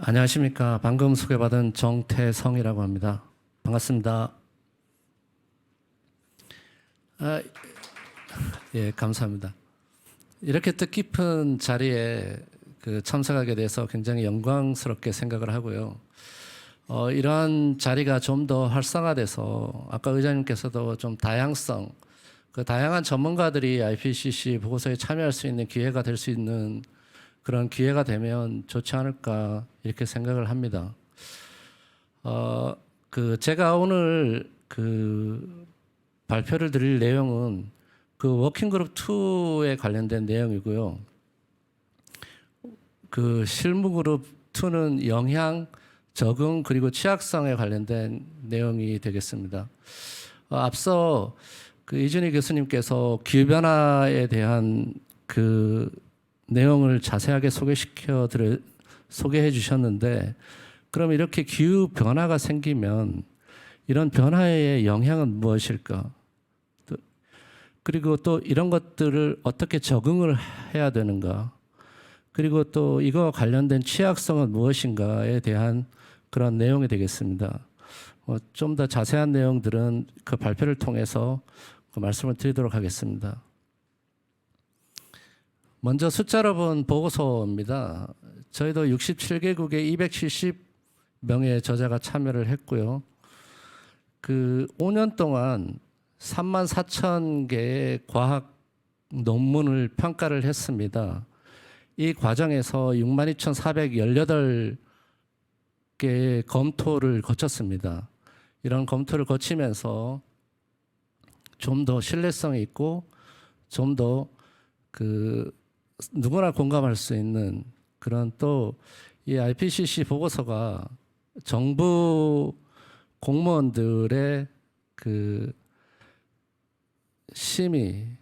안녕하십니까. 방금 소개받은 정태성이라고 합니다. 반갑습니다. 아, 예, 감사합니다. 이렇게 뜻깊은 자리에 참석하게 돼서 굉장히 영광스럽게 생각을 하고요. 이러한 자리가 좀 더 활성화돼서 아까 의장님께서도 좀 다양성, 다양한 전문가들이 IPCC 보고서에 참여할 수 있는 기회가 될 수 있는 그런 기회가 되면 좋지 않을까 이렇게 생각을 합니다. 제가 오늘 발표를 드릴 내용은 워킹그룹 2에 관련된 내용이고요. 실무그룹 2는 영향, 적응 그리고 취약성에 관련된 내용이 되겠습니다. 앞서 이준희 교수님께서 기후변화에 대한 내용을 자세하게 소개해 주셨는데, 그럼 이렇게 기후 변화가 생기면 이런 변화의 영향은 무엇일까? 그리고 또 이런 것들을 어떻게 적응을 해야 되는가? 그리고 또 이거와 관련된 취약성은 무엇인가에 대한 그런 내용이 되겠습니다. 좀 더 자세한 내용들은 발표를 통해서 말씀을 드리도록 하겠습니다. 먼저 숫자로 본 보고서입니다. 저희도 67개국의 270명의 저자가 참여를 했고요. 5년 동안 34,000개의 과학 논문을 평가를 했습니다. 이 과정에서 62,418개의 검토를 거쳤습니다. 이런 검토를 거치면서 좀 더 신뢰성이 있고 좀 더 누구나 공감할 수 있는 그런 또 이 IPCC 보고서가 정부 공무원들의 심의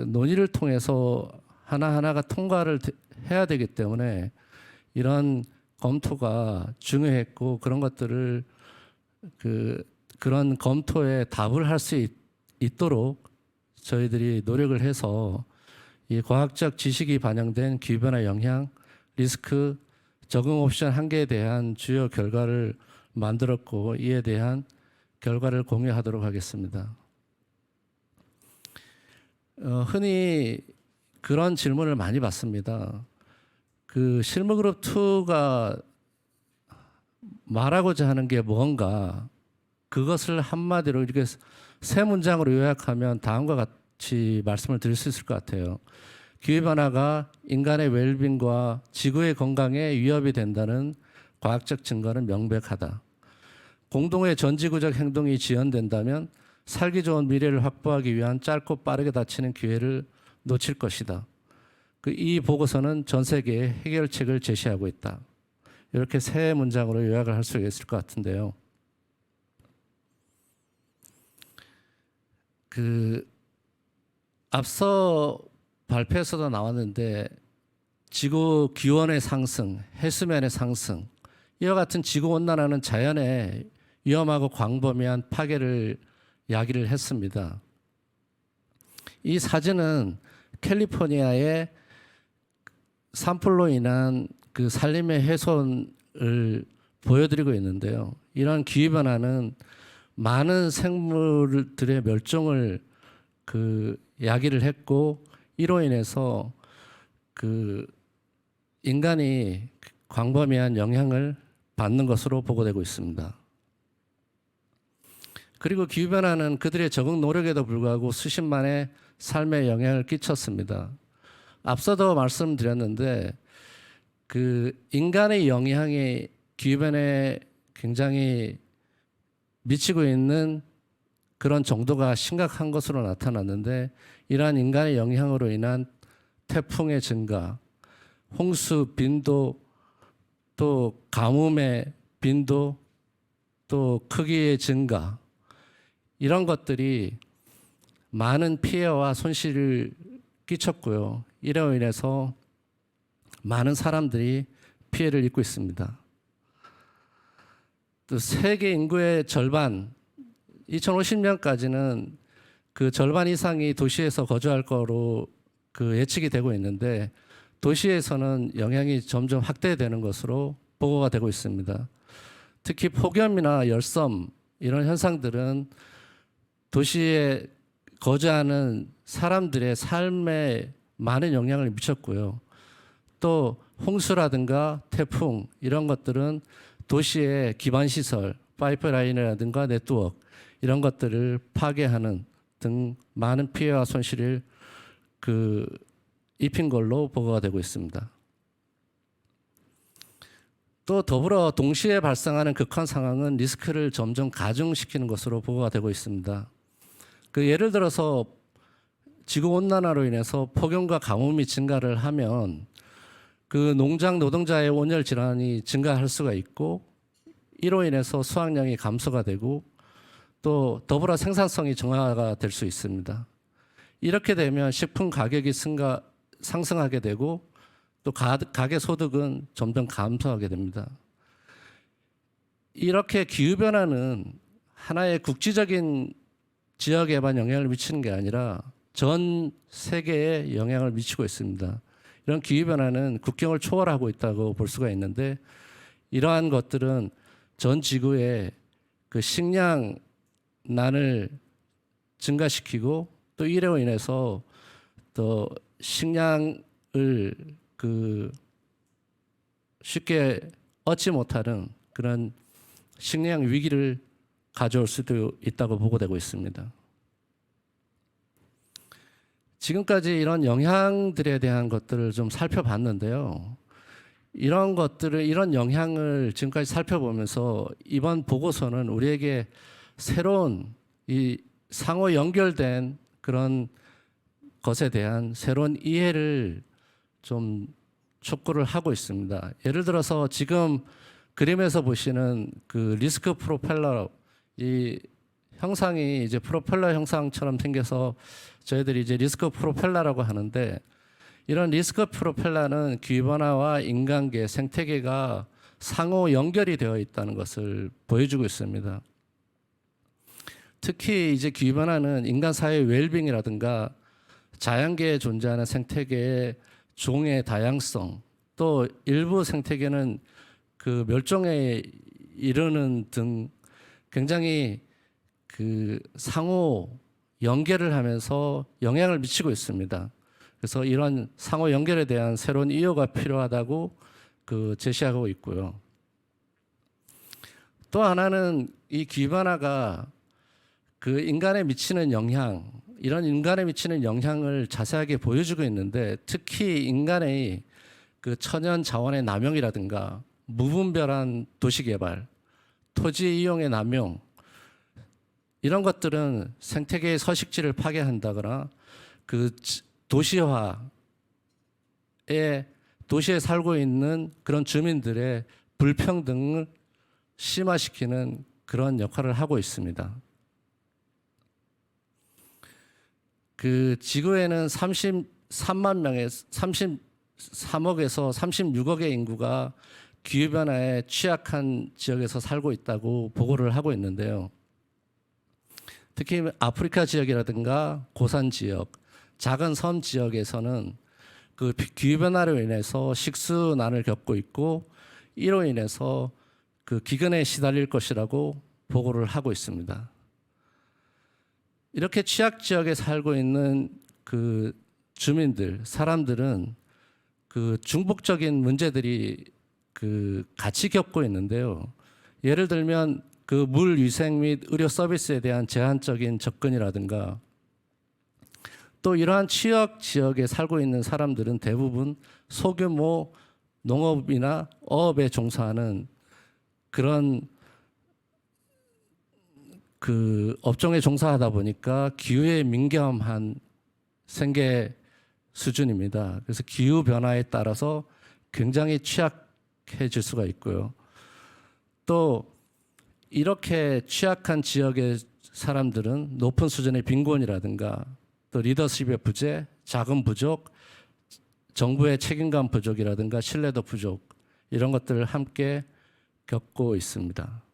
논의를 통해서 하나하나가 통과를 해야 되기 때문에 이런 검토가 중요했고, 그런 것들을 그런 검토에 답을 할 수 있도록 저희들이 노력을 해서 이 과학적 지식이 반영된 기후변화 영향, 리스크, 적응 옵션 한계에 대한 주요 결과를 만들었고, 이에 대한 결과를 공유하도록 하겠습니다. 흔히 그런 질문을 많이 받습니다. 실무그룹 2가 말하고자 하는 게 뭔가, 그것을 한마디로 이렇게 세 문장으로 요약하면 다음과 같이 말씀을 드릴 수 있을 것 같아요. 기후변화가 인간의 웰빙과 지구의 건강에 위협이 된다는 과학적 증거는 명백하다. 공동의 전지구적 행동이 지연된다면 살기 좋은 미래를 확보하기 위한 짧고 빠르게 닥치는 기회를 놓칠 것이다. 이 보고서는 전 세계에 해결책을 제시하고 있다. 이렇게 세 문장으로 요약을 할 수 있을 것 같은데요. 앞서 발표에서도 나왔는데, 지구 기온의 상승, 해수면의 상승, 이와 같은 지구 온난화는 자연의 위험하고 광범위한 파괴를 야기를 했습니다. 이 사진은 캘리포니아의 산불로 인한 산림의 훼손을 보여드리고 있는데요. 이러한 기후변화는 많은 생물들의 멸종을 야기를 했고, 이로 인해서 인간이 광범위한 영향을 받는 것으로 보고되고 있습니다. 그리고 기후변화는 그들의 적응 노력에도 불구하고 수십만의 삶에 영향을 끼쳤습니다. 앞서도 말씀드렸는데 인간의 영향이 기후변화에 굉장히 미치고 있는 그런 정도가 심각한 것으로 나타났는데, 이러한 인간의 영향으로 인한 태풍의 증가, 홍수 빈도, 또 가뭄의 빈도, 또 크기의 증가, 이런 것들이 많은 피해와 손실을 끼쳤고요. 이로 인해서 많은 사람들이 피해를 입고 있습니다. 또 세계 인구의 절반, 2050년까지는 절반 이상이 도시에서 거주할 거로 예측이 되고 있는데, 도시에서는 영향이 점점 확대되는 것으로 보고가 되고 있습니다. 특히 폭염이나 열섬 이런 현상들은 도시에 거주하는 사람들의 삶에 많은 영향을 미쳤고요. 또 홍수라든가 태풍 이런 것들은 도시의 기반 시설, 파이프라인이라든가 네트워크 이런 것들을 파괴하는 등 많은 피해와 손실을 입힌 걸로 보고가 되고 있습니다. 또 더불어 동시에 발생하는 극한 상황은 리스크를 점점 가중시키는 것으로 보고가 되고 있습니다. 예를 들어서 지구 온난화로 인해서 폭염과 가뭄이 증가를 하면 농장 노동자의 온열 질환이 증가할 수가 있고, 이로 인해서 수확량이 감소가 되고 또 더불어 생산성이 정화가 될 수 있습니다. 이렇게 되면 식품 가격이 상승하게 되고 또 가계 소득은 점점 감소하게 됩니다. 이렇게 기후변화는 하나의 국지적인 지역에만 영향을 미치는 게 아니라 전 세계에 영향을 미치고 있습니다. 이런 기후변화는 국경을 초월하고 있다고 볼 수가 있는데, 이러한 것들은 전 지구의 식량난을 증가시키고 또 이로 인해서 또 식량을 쉽게 얻지 못하는 그런 식량 위기를 가져올 수도 있다고 보고되고 있습니다. 지금까지 이런 영향들에 대한 것들을 좀 살펴봤는데요. 이런 영향을 지금까지 살펴보면서 이번 보고서는 우리에게 새로운 이 상호 연결된 그런 것에 대한 새로운 이해를 좀 촉구를 하고 있습니다. 예를 들어서 지금 그림에서 보시는 리스크 프로펠러, 이 형상이 이제 프로펠러 형상처럼 생겨서 저희들이 이제 리스크 프로펠러라고 하는데, 이런 리스크 프로펠러는 기후변화와 인간계, 생태계가 상호 연결이 되어 있다는 것을 보여주고 있습니다. 특히 이제 기후변화는 인간 사회의 웰빙이라든가 자연계에 존재하는 생태계의 종의 다양성, 또 일부 생태계는 멸종에 이르는 등 굉장히 상호 연결을 하면서 영향을 미치고 있습니다. 그래서 이런 상호 연결에 대한 새로운 이유가 필요하다고 제시하고 있고요. 또 하나는 이 기후변화가 인간에 미치는 영향, 이런 인간에 미치는 영향을 자세하게 보여주고 있는데, 특히 인간의 천연 자원의 남용이라든가 무분별한 도시개발, 토지 이용의 남용, 이런 것들은 생태계의 서식지를 파괴한다거나 도시에 살고 있는 그런 주민들의 불평등을 심화시키는 그런 역할을 하고 있습니다. 지구에는 33억에서 36억의 인구가 기후변화에 취약한 지역에서 살고 있다고 보고를 하고 있는데요. 특히 아프리카 지역이라든가 고산 지역, 작은 섬 지역에서는 기후변화로 인해서 식수난을 겪고 있고, 이로 인해서 기근에 시달릴 것이라고 보고를 하고 있습니다. 이렇게 취약 지역에 살고 있는 사람들은 중복적인 문제들이 같이 겪고 있는데요. 예를 들면 물 위생 및 의료 서비스에 대한 제한적인 접근이라든가, 또 이러한 취약 지역에 살고 있는 사람들은 대부분 소규모 농업이나 어업에 종사하는 그런 업종에 종사하다 보니까 기후에 민감한 생계 수준입니다. 그래서 기후 변화에 따라서 굉장히 취약해질 수가 있고요. 또 이렇게 취약한 지역의 사람들은 높은 수준의 빈곤이라든가 또 리더십의 부재, 자금 부족, 정부의 책임감 부족이라든가 신뢰도 부족, 이런 것들을 함께 겪고 있습니다.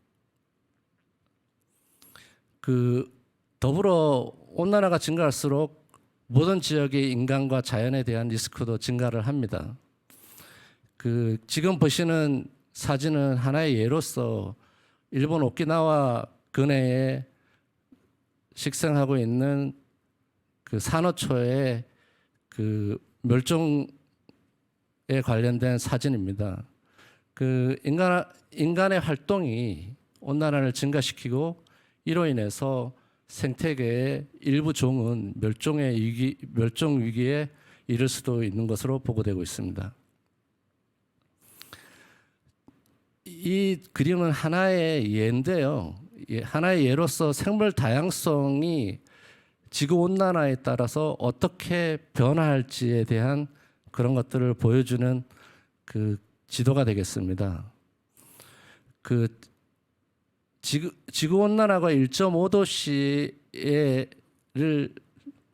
더불어 온난화가 증가할수록 모든 지역의 인간과 자연에 대한 리스크도 증가를 합니다. 지금 보시는 사진은 하나의 예로서 일본 오키나와 근해에 식생하고 있는 그 산호초의 그 멸종에 관련된 사진입니다. 그 인간의 활동이 온난화를 증가시키고 이로 인해서 생태계의 일부 종은 멸종 위기에 이를 수도 있는 것으로 보고되고 있습니다. 이 그림은 하나의 예인데요. 하나의 예로서 생물 다양성이 지구 온난화에 따라서 어떻게 변화할지에 대한 그런 것들을 보여주는 그 지도가 되겠습니다. 그 지구 온난화가 1.5도씨를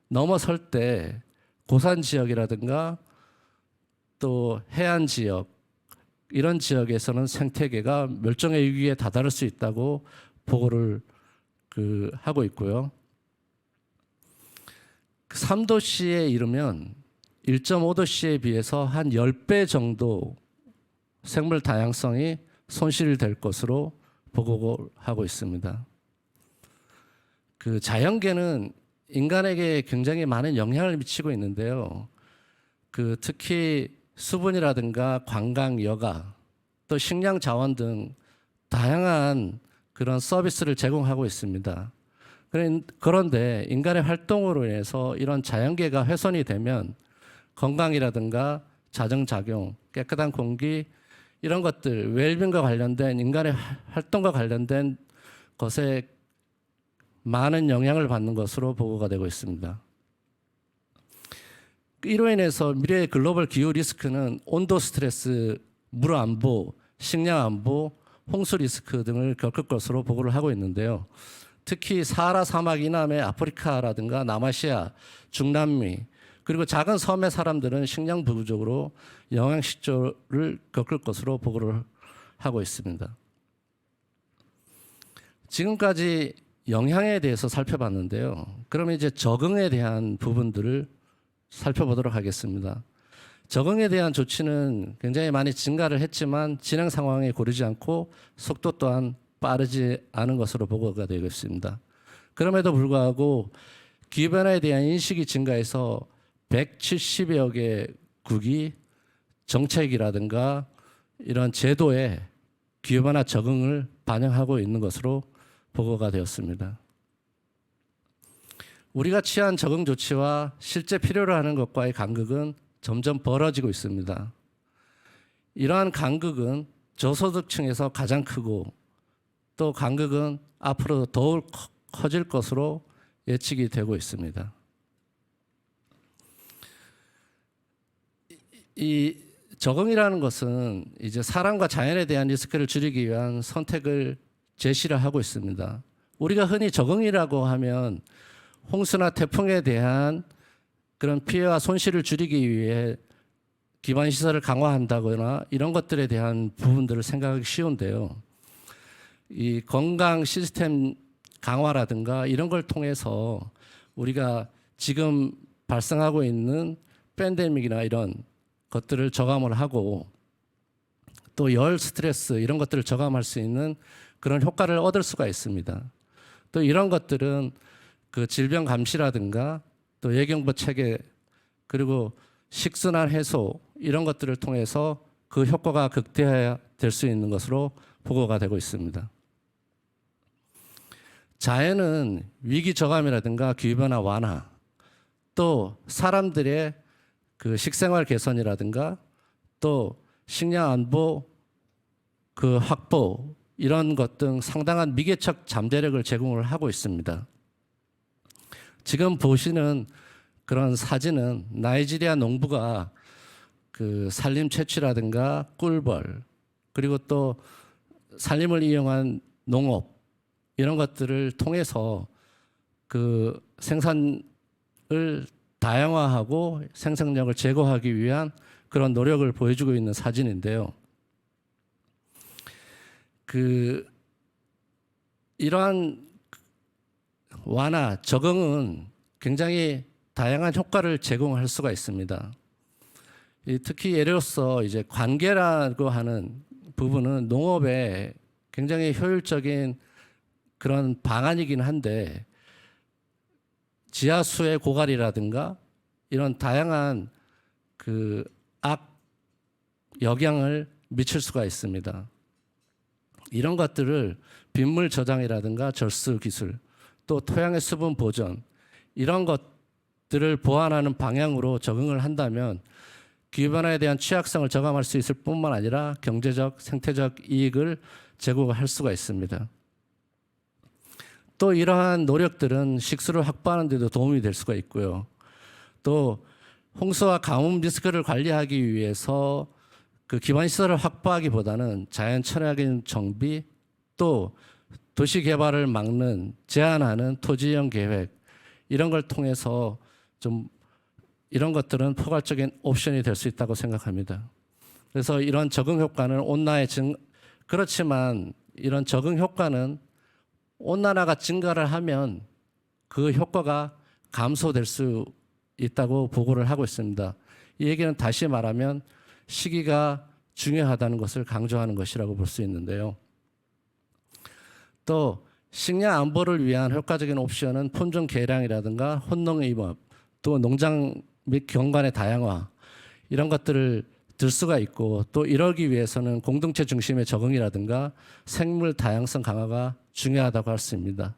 넘어설 때 고산 지역이라든가 또 해안 지역 이런 지역에서는 생태계가 멸종의 위기에 다다를 수 있다고 보고를 하고 있고요. 3도씨에 이르면 1.5도씨에 비해서 한 10배 정도 생물 다양성이 손실될 것으로 보고하고 있습니다. 그 자연계는 인간에게 굉장히 많은 영향을 미치고 있는데요. 그 특히 수분이라든가 관광, 여가, 또 식량 자원 등 다양한 그런 서비스를 제공하고 있습니다. 그런데 인간의 활동으로 인해서 이런 자연계가 훼손이 되면 건강이라든가 자정작용, 깨끗한 공기 이런 것들, 웰빙과 관련된 인간의 활동과 관련된 것에 많은 영향을 받는 것으로 보고가 되고 있습니다. 이로 인해서 미래의 글로벌 기후 리스크는 온도 스트레스, 물 안보, 식량 안보, 홍수 리스크 등을 겪을 것으로 보고를 하고 있는데요. 특히 사하라 사막 이남의 아프리카라든가 남아시아, 중남미 그리고 작은 섬의 사람들은 식량 부족으로 영양실조를 겪을 것으로 보고를 하고 있습니다. 지금까지 영향에 대해서 살펴봤는데요. 그러면 이제 적응에 대한 부분들을 살펴보도록 하겠습니다. 적응에 대한 조치는 굉장히 많이 증가를 했지만 진행 상황에 고르지 않고 속도 또한 빠르지 않은 것으로 보고가 되고 있습니다. 그럼에도 불구하고 기후변화에 대한 인식이 증가해서 170여 개국이 정책이라든가 이런 제도에 기후변화 적응을 반영하고 있는 것으로 보고가 되었습니다. 우리가 취한 적응 조치와 실제 필요로 하는 것과의 간극은 점점 벌어지고 있습니다. 이러한 간극은 저소득층에서 가장 크고 또 간극은 앞으로 더욱 커질 것으로 예측이 되고 있습니다. 이 적응이라는 것은 이제 사람과 자연에 대한 리스크를 줄이기 위한 선택을 제시를 하고 있습니다. 우리가 흔히 적응이라고 하면 홍수나 태풍에 대한 그런 피해와 손실을 줄이기 위해 기반 시설을 강화한다거나 이런 것들에 대한 부분들을 생각하기 쉬운데요. 이 건강 시스템 강화라든가 이런 걸 통해서 우리가 지금 발생하고 있는 팬데믹이나 이런 것들을 저감을 하고 또 열 스트레스 이런 것들을 저감할 수 있는 그런 효과를 얻을 수가 있습니다. 또 이런 것들은 그 질병 감시라든가 또 예경보 체계 그리고 식순환 해소 이런 것들을 통해서 그 효과가 극대화될 수 있는 것으로 보고가 되고 있습니다. 자연은 위기 저감이라든가 기후변화 완화 또 사람들의 그 식생활 개선이라든가 또 식량 안보 그 확보 이런 것 등 상당한 미개척 잠재력을 제공을 하고 있습니다. 지금 보시는 그런 사진은 나이지리아 농부가 그 산림 채취라든가 꿀벌 그리고 또 산림을 이용한 농업 이런 것들을 통해서 그 생산을 다양화하고 생산력을 제고하기 위한 그런 노력을 보여주고 있는 사진인데요. 이러한 완화, 적응은 굉장히 다양한 효과를 제공할 수가 있습니다. 특히 예로서 이제 관계라고 하는 부분은 농업에 굉장히 효율적인 그런 방안이긴 한데 지하수의 고갈이라든가 이런 다양한 그 악 영향을 미칠 수가 있습니다. 이런 것들을 빗물 저장이라든가 절수 기술, 또 토양의 수분 보존 이런 것들을 보완하는 방향으로 적응을 한다면 기후변화에 대한 취약성을 저감할 수 있을 뿐만 아니라 경제적, 생태적 이익을 제공할 수가 있습니다. 또 이러한 노력들은 식수를 확보하는 데도 도움이 될 수가 있고요. 또 홍수와 가뭄 리스크를 관리하기 위해서 그 기반 시설을 확보하기보다는 자연 친화적인 정비, 또 도시 개발을 막는 제한하는 토지이용 계획 이런 걸 통해서 좀 이런 것들은 포괄적인 옵션이 될 수 있다고 생각합니다. 그래서 이런 적응 효과는 그렇지만 이런 적응 효과는 온난화가 증가를 하면 그 효과가 감소될 수 있다고 보고를 하고 있습니다. 이 얘기는 다시 말하면 시기가 중요하다는 것을 강조하는 것이라고 볼 수 있는데요. 또 식량 안보를 위한 효과적인 옵션은 품종 개량이라든가 혼농임업, 또 농장 및 경관의 다양화 이런 것들을 들 수가 있고, 또 이러기 위해서는 공동체 중심의 적응이라든가 생물 다양성 강화가 중요하다고 할 수 있습니다.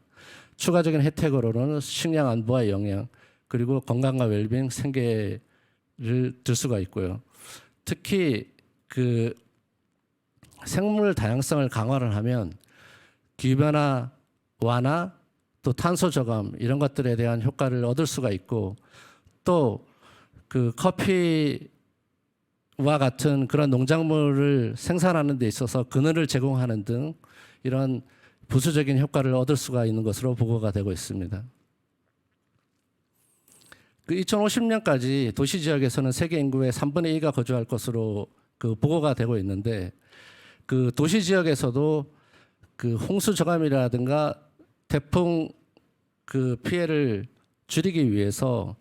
추가적인 혜택으로는 식량 안보와 영양, 그리고 건강과 웰빙, 생계를 들 수가 있고요. 특히 그 생물 다양성을 강화를 하면 기후변화 완화, 또 탄소 저감 이런 것들에 대한 효과를 얻을 수가 있고, 또 그 커피와 같은 그런 농작물을 생산하는 데 있어서 그늘을 제공하는 등 이런 부수적인 효과를 얻을 수가 있는 것으로 보고가 되고 있습니다. 그 2050년까지 도시 지역에서는 세계 인구의 3분의 2가 거주할 것으로 그 보고가 되고 있는데, 그 도시 지역에서도 그 홍수 저감이라든가 태풍 그 피해를 줄이기 위해서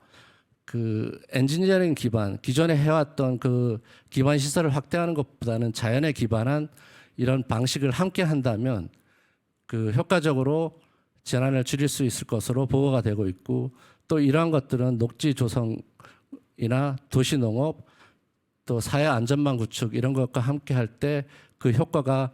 그 엔지니어링 기반, 기존에 해왔던 그 기반 시설을 확대하는 것보다는 자연에 기반한 이런 방식을 함께 한다면 그 효과적으로 재난을 줄일 수 있을 것으로 보고가 되고 있고, 또 이러한 것들은 녹지 조성이나 도시 농업, 또 사회 안전망 구축 이런 것과 함께 할 때 그 효과가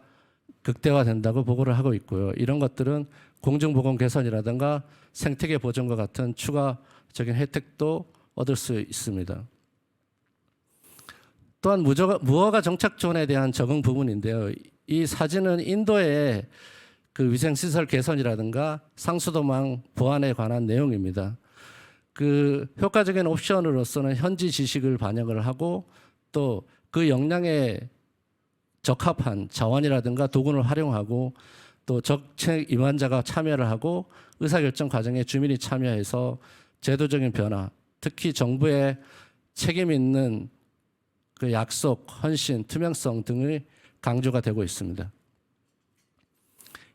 극대화된다고 보고를 하고 있고요. 이런 것들은 공중보건 개선이라든가 생태계 보존과 같은 추가적인 혜택도 얻을 수 있습니다. 또한 무허가 정착존에 대한 적응 부분인데요. 이 사진은 인도의 그 위생시설 개선이라든가 상수도망 보완에 관한 내용입니다. 그 효과적인 옵션으로서는 현지 지식을 반영을 하고, 또 그 역량에 적합한 자원이라든가 도구를 활용하고, 또 정책 임환자가 참여를 하고 의사결정 과정에 주민이 참여해서 제도적인 변화, 특히 정부의 책임 있는 그 약속, 헌신, 투명성 등의 강조가 되고 있습니다.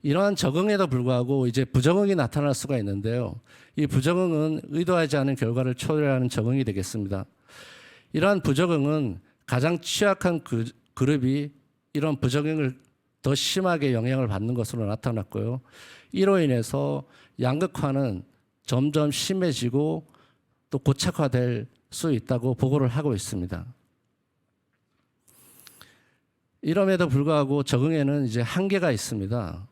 이러한 적응에도 불구하고 이제 부적응이 나타날 수가 있는데요. 이 부적응은 의도하지 않은 결과를 초래하는 적응이 되겠습니다. 이러한 부적응은 가장 취약한 그룹이 이런 부적응을 더 심하게 영향을 받는 것으로 나타났고요. 이로 인해서 양극화는 점점 심해지고 또 고착화될 수 있다고 보고를 하고 있습니다. 이럼에도 불구하고 적응에는 이제 한계가 있습니다.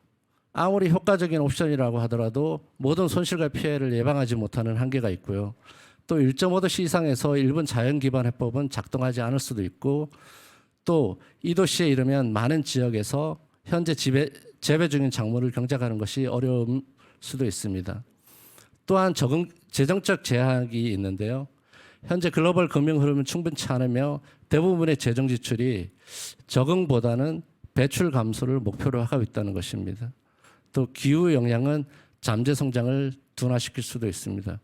아무리 효과적인 옵션이라고 하더라도 모든 손실과 피해를 예방하지 못하는 한계가 있고요. 또 1.5도씨 이상에서 일본 자연 기반 해법은 작동하지 않을 수도 있고, 또 2도씨에 이르면 많은 지역에서 현재 재배 중인 작물을 경작하는 것이 어려울 수도 있습니다. 또한 재정적 제약이 있는데요. 현재 글로벌 금융 흐름은 충분치 않으며 대부분의 재정 지출이 적응보다는 배출 감소를 목표로 하고 있다는 것입니다. 또 기후 영향은 잠재 성장을 둔화시킬 수도 있습니다.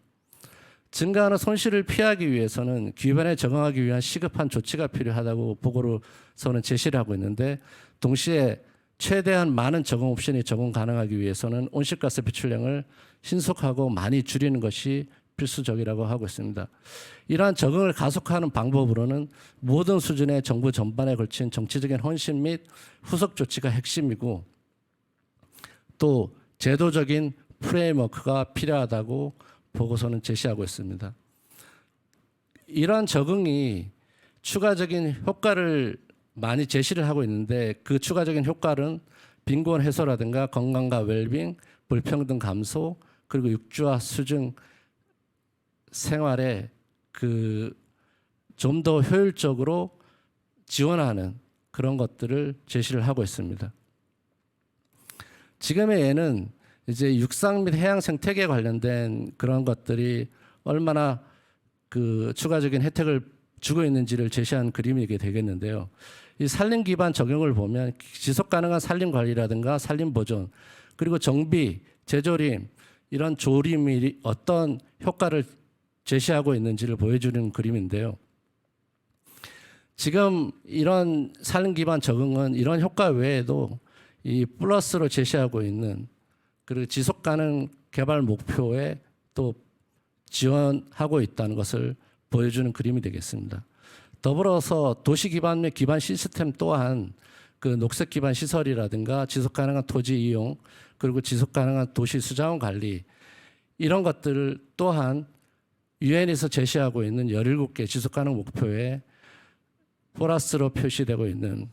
증가하는 손실을 피하기 위해서는 기후변화에 적응하기 위한 시급한 조치가 필요하다고 보고로서는 제시를 하고 있는데, 동시에 최대한 많은 적응 옵션이 적용 가능하기 위해서는 온실가스 배출량을 신속하고 많이 줄이는 것이 필수적이라고 하고 있습니다. 이러한 적응을 가속화하는 방법으로는 모든 수준의 정부 전반에 걸친 정치적인 헌신 및 후속 조치가 핵심이고 또 제도적인 프레임워크가 필요하다고 보고서는 제시하고 있습니다. 이러한 적응이 추가적인 효과를 많이 제시를 하고 있는데 그 추가적인 효과는 빈곤 해소라든가 건강과 웰빙, 불평등 감소, 그리고 육주화 수준 생활에 좀 더 효율적으로 지원하는 그런 것들을 제시를 하고 있습니다. 지금의 예는 이제 육상 및 해양 생태계에 관련된 그런 것들이 얼마나 추가적인 혜택을 주고 있는지를 제시한 그림이게 되겠는데요. 이 산림 기반 적용을 보면 지속 가능한 산림 관리라든가 산림 보존, 그리고 정비, 재조림, 이런 조림이 어떤 효과를 제시하고 있는지를 보여주는 그림인데요. 지금 이런 산림 기반 적응은 이런 효과 외에도 이 플러스로 제시하고 있는 그리고 지속 가능 개발 목표에 또 지원하고 있다는 것을 보여주는 그림이 되겠습니다. 더불어서 도시 기반 및 기반 시스템 또한 녹색 기반 시설이라든가 지속 가능한 토지 이용, 그리고 지속 가능한 도시 수자원 관리, 이런 것들을 또한 유엔에서 제시하고 있는 17개 지속 가능 목표에 플러스로 표시되고 있는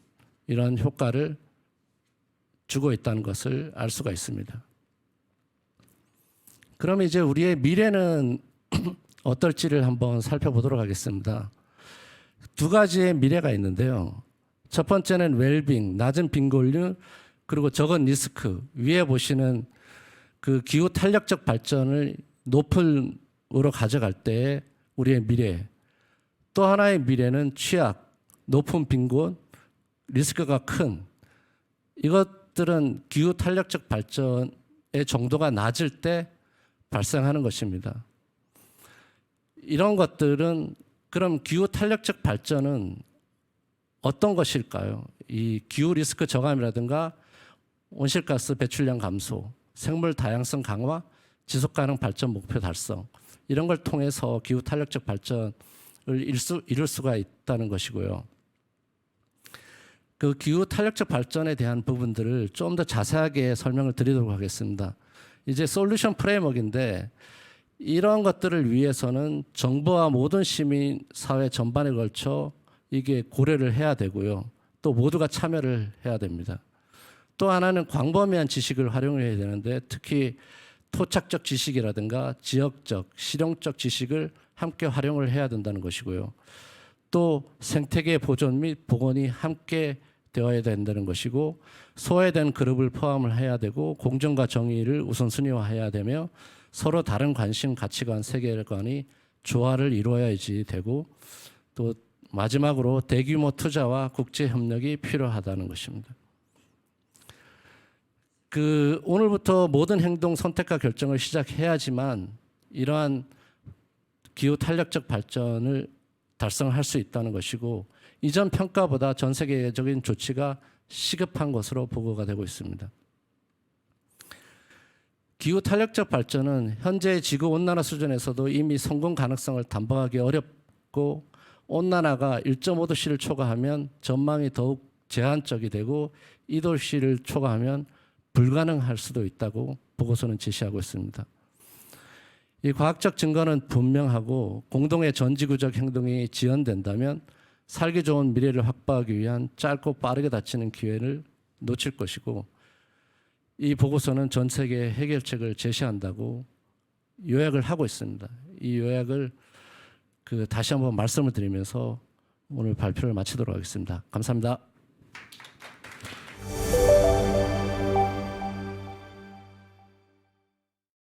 이런 효과를 주고 있다는 것을 알 수가 있습니다. 그럼 이제 우리의 미래는 어떨지를 한번 살펴보도록 하겠습니다. 두 가지의 미래가 있는데요. 첫 번째는 웰빙, 낮은 빈곤율, 그리고 적은 리스크. 위에 보시는 기후 탄력적 발전을 높은으로 가져갈 때 우리의 미래. 또 하나의 미래는 취약, 높은 빈곤, 리스크가 큰. 이것들은 기후 탄력적 발전의 정도가 낮을 때 발생하는 것입니다. 이런 것들은 그럼 기후 탄력적 발전은 어떤 것일까요? 이 기후 리스크 저감이라든가 온실가스 배출량 감소, 생물 다양성 강화, 지속 가능 발전 목표 달성, 이런 걸 통해서 기후 탄력적 발전을 이룰 수가 있다는 것이고요. 그 기후 탄력적 발전에 대한 부분들을 좀 더 자세하게 설명을 드리도록 하겠습니다. 이제 솔루션 프레임워크인데 이런 것들을 위해서는 정부와 모든 시민 사회 전반에 걸쳐 이게 고려를 해야 되고요. 또 모두가 참여를 해야 됩니다. 또 하나는 광범위한 지식을 활용해야 되는데 특히 토착적 지식이라든가 지역적, 실용적 지식을 함께 활용을 해야 된다는 것이고요. 또 생태계 보존 및 복원이 함께 되어야 된다는 것이고 소외된 그룹을 포함을 해야 되고 공정과 정의를 우선순위화해야 되며 서로 다른 관심, 가치관, 세계관이 조화를 이루어야지 되고 또 마지막으로 대규모 투자와 국제 협력이 필요하다는 것입니다. 오늘부터 모든 행동 선택과 결정을 시작해야지만 이러한 기후 탄력적 발전을 달성할 수 있다는 것이고 이전 평가보다 전 세계적인 조치가 시급한 것으로 보고가 되고 있습니다. 기후 탄력적 발전은 현재 지구 온난화 수준에서도 이미 성공 가능성을 담보하기 어렵고 온난화가 1.5도씨를 초과하면 전망이 더욱 제한적이 되고 2도씨를 초과하면 불가능할 수도 있다고 보고서는 제시하고 있습니다. 이 과학적 증거는 분명하고 공동의 전지구적 행동이 지연된다면 살기 좋은 미래를 확보하기 위한 짧고 빠르게 닥치는 기회를 놓칠 것이고 이 보고서는 전 세계 해결책을 제시한다고 요약을 하고 있습니다. 이 요약을 다시 한번 말씀을 드리면서 오늘 발표를 마치도록 하겠습니다. 감사합니다.